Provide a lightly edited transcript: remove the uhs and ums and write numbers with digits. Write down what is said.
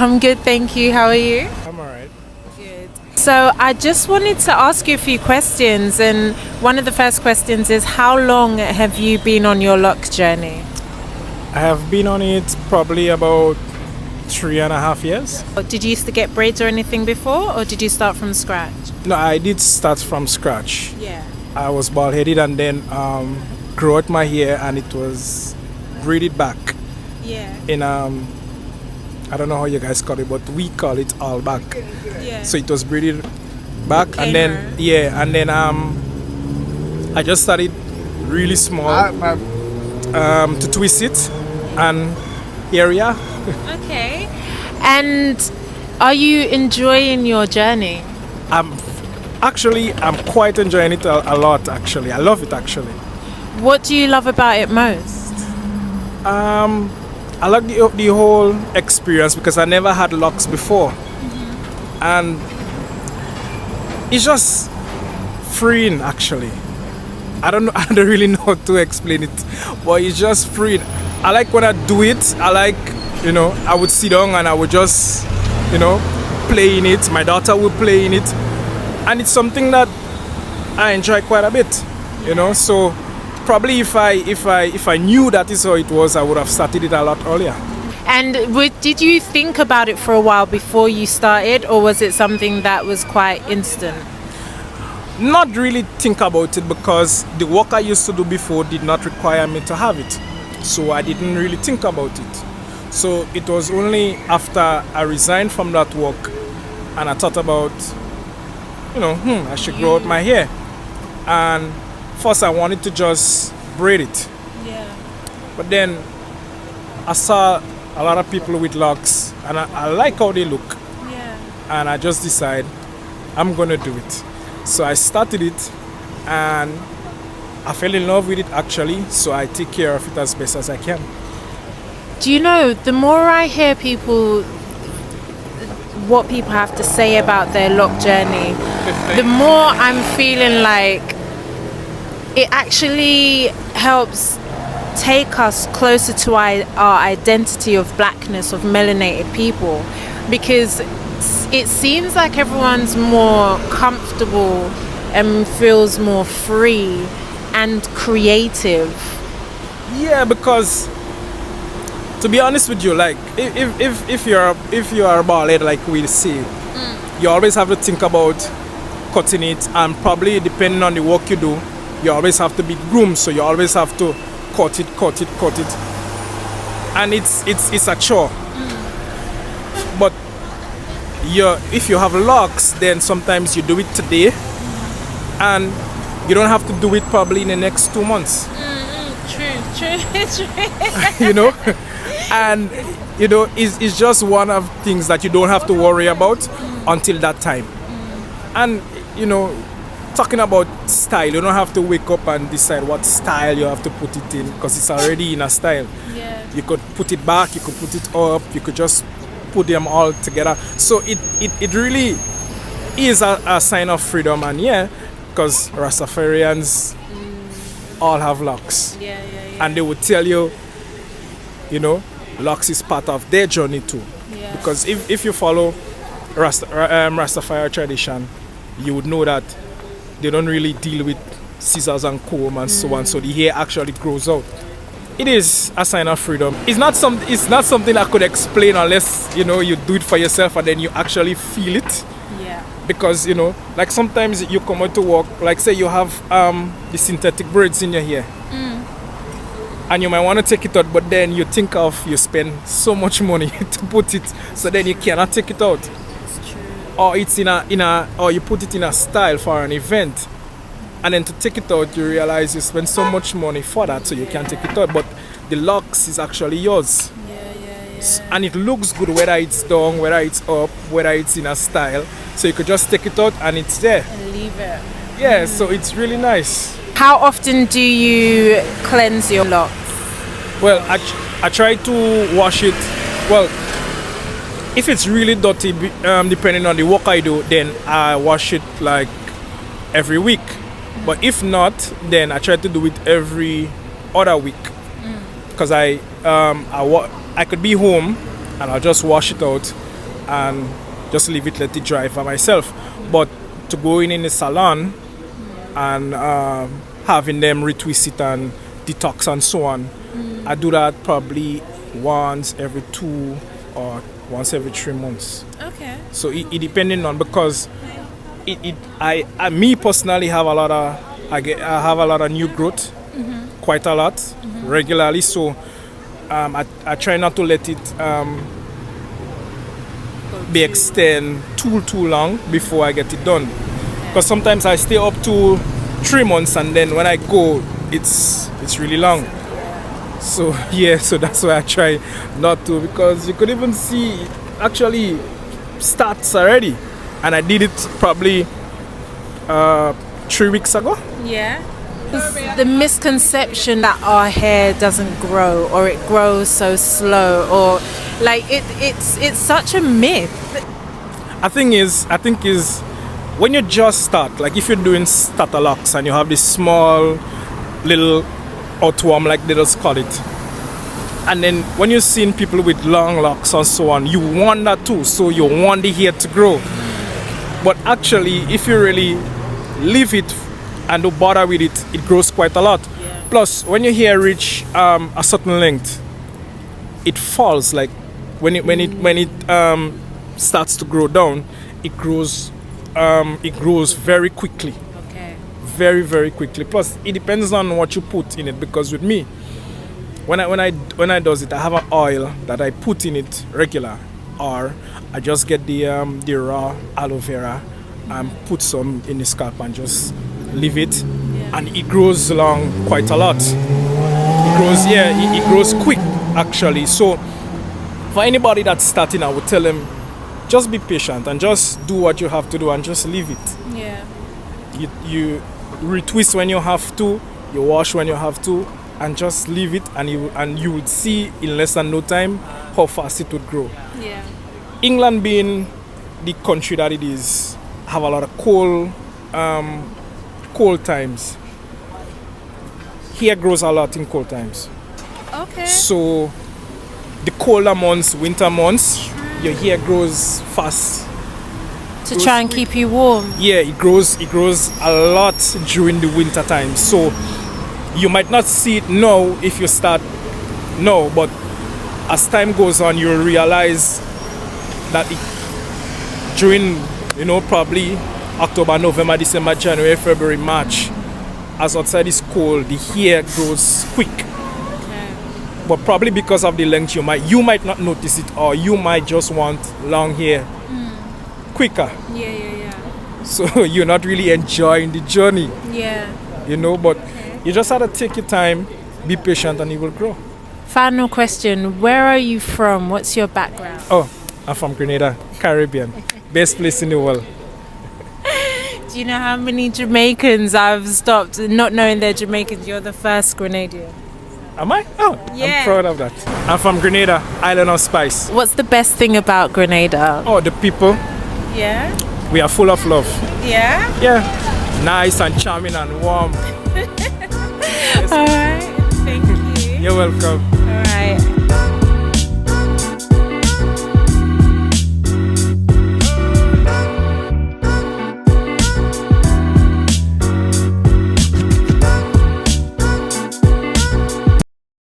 I'm good, thank you. How are you? I'm alright. Good. So I just wanted to ask you a few questions, and one of the first questions is, how long have you been on your Locs journey? I have been on it probably about 3.5 years. Did you used to get braids or anything before, or did you start from scratch? No, I did start from scratch. Yeah. I was bald headed and then grew out my hair and it was braided back Yeah. in I don't know how you guys call it, but we call it all back. Yeah. So it was braided back and Retainer. then I just started really small to twist it, and here we are. Okay. And are you enjoying your journey? I'm quite enjoying it a lot actually. I love it actually. What do you love about it most? I like the whole experience because I never had locks before, and it's just freeing actually. I don't really know how to explain it, but it's just freeing. I like when I do it. I like, I would sit down and I would just, play in it. My daughter would play in it, and it's something that I enjoy quite a bit, So probably if I knew that is how it was, I would have started it a lot earlier. And did you think about it for a while before you started, or was it something that was quite instant? Not really think about it because the work I used to do before did not require me to have it. So I didn't really think about it. So it was only after I resigned from that work and I thought about, I should grow out my hair. And first I wanted to just braid it. Yeah. But then I saw a lot of people with locks and I like how they look. Yeah. And I just decided I'm gonna do it. So I started it and I fell in love with it actually, so I take care of it as best as I can. Do you know, the more I hear what people have to say about their lock journey, the more I'm feeling like it actually helps take us closer to our identity of blackness, of melanated people, because it seems like everyone's more comfortable and feels more free and creative. Yeah, because to be honest with you, like if you are a bald head, like we say, you always have to think about cutting it, and probably depending on the work you do, you always have to be groomed, so you always have to cut it, and it's a chore. But if you have locks, then sometimes you do it today and you don't have to do it probably in the next 2 months. True. And it's just one of things that you don't have to worry about until that time. And talking about style, you don't have to wake up and decide what style you have to put it in, because it's already in a style. Yeah. You could put it back, you could put it up, you could just put them all together. So it really is a sign of freedom. And because Rastafarians all have locks. Yeah. And they would tell you, locks is part of their journey too. Yeah. Because if you follow Rastafari tradition, you would know that they don't really deal with scissors and comb and so on, so the hair actually grows out. It is a sign of freedom. It's not something I could explain unless you do it for yourself and then you actually feel it. Yeah. Because like sometimes you come out to work, like say you have the synthetic braids in your hair, and you might want to take it out, but then you think you spend so much money to put it, so then you cannot take it out. It's true. Or it's or you put it in a style for an event, and then to take it out you realize you spend so much money for that, so you can't take it out. But the locks is actually yours. Yeah. And it looks good whether it's down, whether it's up, whether it's in a style, so you could just take it out and it's there. And leave it. Yeah, so it's really nice. How often do you cleanse your locks? Well, I try to wash it. Well, if it's really dirty, depending on the work I do, then I wash it like every week. But if not, then I try to do it every other week. Because I could be home and I'll just wash it out, and just leave it, let it dry for myself. But to go in the salon and having them retwist it and detox and so on, I do that probably once every 2 or once every 3 months. Okay. So it depending on, because I me personally have a lot of I have a lot of new growth, quite a lot, regularly. So I try not to let it be extend too long before I get it done, because sometimes I stay up to 3 months and then when I go it's really long. So so that's why I try not to, because you could even see it actually starts already, and I did it probably 3 weeks ago. Yeah. The misconception that our hair doesn't grow, or it grows so slow, or like it's such a myth. I think is when you just start, like if you're doing starter locks and you have this small little outworm, like they just call it, and then when you're seeing people with long locks and so on, you want that too, so you want the hair to grow. But actually, if you really leave it and don't bother with it, it grows quite a lot. Yeah. Plus, when your hair reach a certain length, it falls. Like when it starts to grow down, it grows very quickly. Okay. Very, very quickly. Plus, it depends on what you put in it. Because with me, when I does it, I have an oil that I put in it regular, or I just get the raw aloe vera and put some in the scalp and just leave it, and it grows long quite a lot. It grows quick actually. So for anybody that's starting, I would tell them, just be patient and just do what you have to do and just leave it. Yeah. You retwist when you have to, you wash when you have to, and just leave it, and you would see in less than no time how fast it would grow. Yeah. England being the country that it is, have a lot of cold times. Hair grows a lot in cold times. Okay. So the colder months, winter months, your hair grows fast. To try and keep you warm. Yeah, it grows a lot during the winter time. So you might not see it now if you start now, but as time goes on, you'll realize that during, probably October, November, December, January, February, March, as outside is cold, the hair grows quick. Okay. But probably because of the length, you might not notice it, or you might just want long hair quicker. Yeah. So you're not really enjoying the journey. Yeah. But you just have to take your time, be patient, and it will grow. Final question: where are you from? What's your background? Oh, I'm from Grenada, Caribbean, best place in the world. Do you know how many Jamaicans I've stopped not knowing they're Jamaicans? You're the first Grenadian. Am I? Oh, yeah. I'm proud of that. I'm from Grenada, Island of Spice. What's the best thing about Grenada? Oh, the people. Yeah? We are full of love. Yeah? Yeah. Nice and charming and warm. Yes. All right. Thank you. You're welcome. All right.